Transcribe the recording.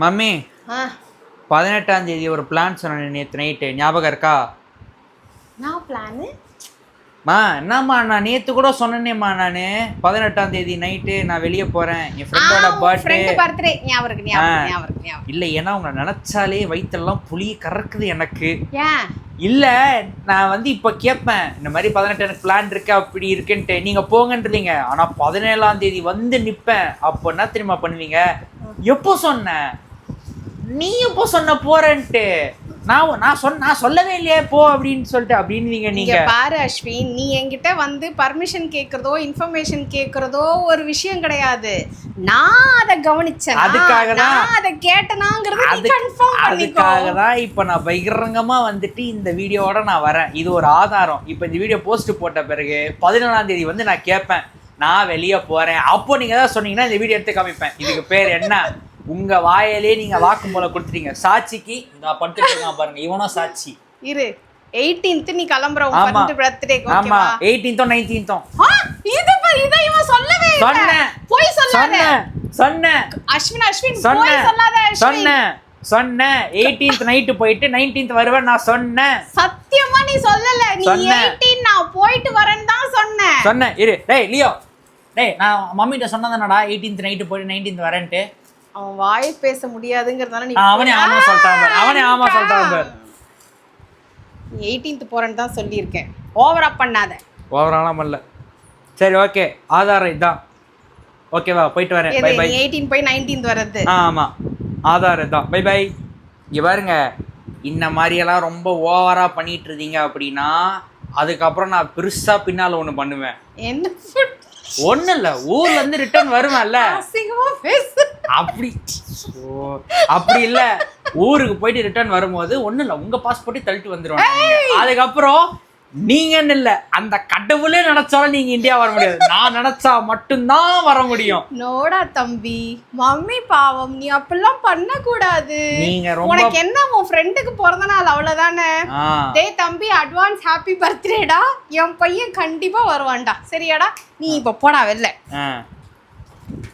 Mummy 18ஆம் தேதி ஒரு plan சொன்னேன் நேற்று நைட்டு ஞாபகம் இருக்கா? நான் பிளான் என்னம்மா நான் நேற்று கூட சொன்னேனேம்மா நான் 18ஆம் தேதி நைட்டு நான் வெளியே போகிறேன் என் ஃப்ரெண்டோட பர்த்டே ஞாபகம் இல்லை ஏன்னா உங்களை நினச்சாலே வயிற்றெல்லாம் புளி கறக்குது எனக்கு. ஏன் இல்லை நான் இப்போ கேட்பேன் இந்த மாதிரி 18 எனக்கு பிளான் இருக்கு அப்படி இருக்குன்ட்டு நீங்கள் போங்கன்றீங்க. ஆனால் 17ஆம் தேதி நிற்பேன். அப்போ என்ன தெரியுமா பண்ணுவீங்க? எப்போ சொன்னேன் நீ எப்போ சொன்ன போறேன்ட்டு நான் சொல்லவே இல்லையே போ அப்படின்னு சொல்லிட்டு அப்படின்னு நீங்க பாரு அஸ்வின், நீ என்கிட்ட பர்மிஷன் கேட்கறதோ இன்ஃபர்மேஷன் கேட்கறதோ ஒரு விஷயம் கிடையாது. நான் அதை கவனிச்சேன், அதுக்காக தான் அதை கேட்டனாங்கிறது நீ கன்ஃபார்ம் பண்ணிக்கோ. அதுக்காக தான் இப்போ நான் பகிரங்கமா இந்த வீடியோவோட நான் வரேன். இது ஒரு ஆதாரம். இப்போ இந்த வீடியோ போஸ்ட் போட்ட பிறகு 17ஆம் தேதி நான் கேட்பேன் நான் வெளியே போறேன். அப்போ நீங்க தான் சொன்னீங்கன்னா இந்த வீடியோ எடுத்து காமிப்பேன். இதுக்கு பேர் என்ன? உங்க வாயிலே நீங்க வாக்குமூலம் கொடுத்துட்டீங்க. சாட்சிக்கு நான் படுத்துட்டு பாருங்க, இவனும் சாட்சி. இரு 18th நீ கிளம்பற உன் ஃப்ரெண்ட் பர்த்டேக்கு ஓகேவா? 18th 19th இத இவன் சொல்லவே இல்ல. சொன்னேன் போய் சொல்லாத. சொன்னேன் அஸ்வின் போய் சொல்லாத அஸ்வின். சொன்னேன் 18th நைட் போயிட்டு 19th வருவேன் நான் சொன்னேன். சத்தியமா நீ சொல்லல. நீ 18 நான் போயிட்டு வரேன்னு தான் சொன்னேன். இரு டேய் லியோ, டேய் நான் மம்மிட்ட சொன்னதானடா 18th நைட் போயிட்டு 19th வரேன்ட்டு. அவன் வாய் பேச முடியாதுங்கறதால நீ அவனே ஆமா சொல்லிட்டான். 18th போறேன்னு தான் சொல்லியிருக்கேன். ஓவரா பண்ணாத. ஓவராலாம் பண்ணல. சரி ஓகே, ஆதாரம் இதான். ஓகேவா, போயிட்டு வரேன். By by. 18 போய் 19th வரது. ஆமா, ஆதாரம் இதான். Bye bye. இங்க பாருங்க, இந்த மாதிரியெல்லாம் ரொம்ப ஓவரா பண்ணிட்டு இருந்தீங்க அப்படின்னா அதுக்கப்புறம் நான் பெருசா பின்னால ஒண்ணு பண்ணுவேன். என்ன? ஒண்ணு இல்ல, ஊர்ல இருந்து ரிட்டர்ன் வருவேன்ல, அப்படி இல்ல ஊருக்கு போயிட்டு ரிட்டர்ன் வரும்போது ஒண்ணு இல்ல உங்க பாஸ்போர்ட்டை தள்ளிட்டு வந்துருவாங்க. அதுக்கப்புறம் நீங்கன்னு இல்ல, அந்த கடவுளே நினைச்சாலும் நீங்க இந்தியா வர முடியாது. நான் நினைச்சா மட்டும்தான் வர முடியும். நோடா தம்பி, மம்மி பாவம், நீ அப்பெல்லாம் பண்ண கூடாது. நீங்க ரொம்ப உனக்கு என்ன, உன் ஃப்ரெண்டுக்கு பிறந்த நாள் அவ்வளவுதானே. டேய் தம்பி, அட்வான்ஸ் ஹாப்பி பர்த்டேடா. என் பையன் கண்டிப்பா வருவான்டா, சரியாடா? நீ இப்ப போடா வெளில.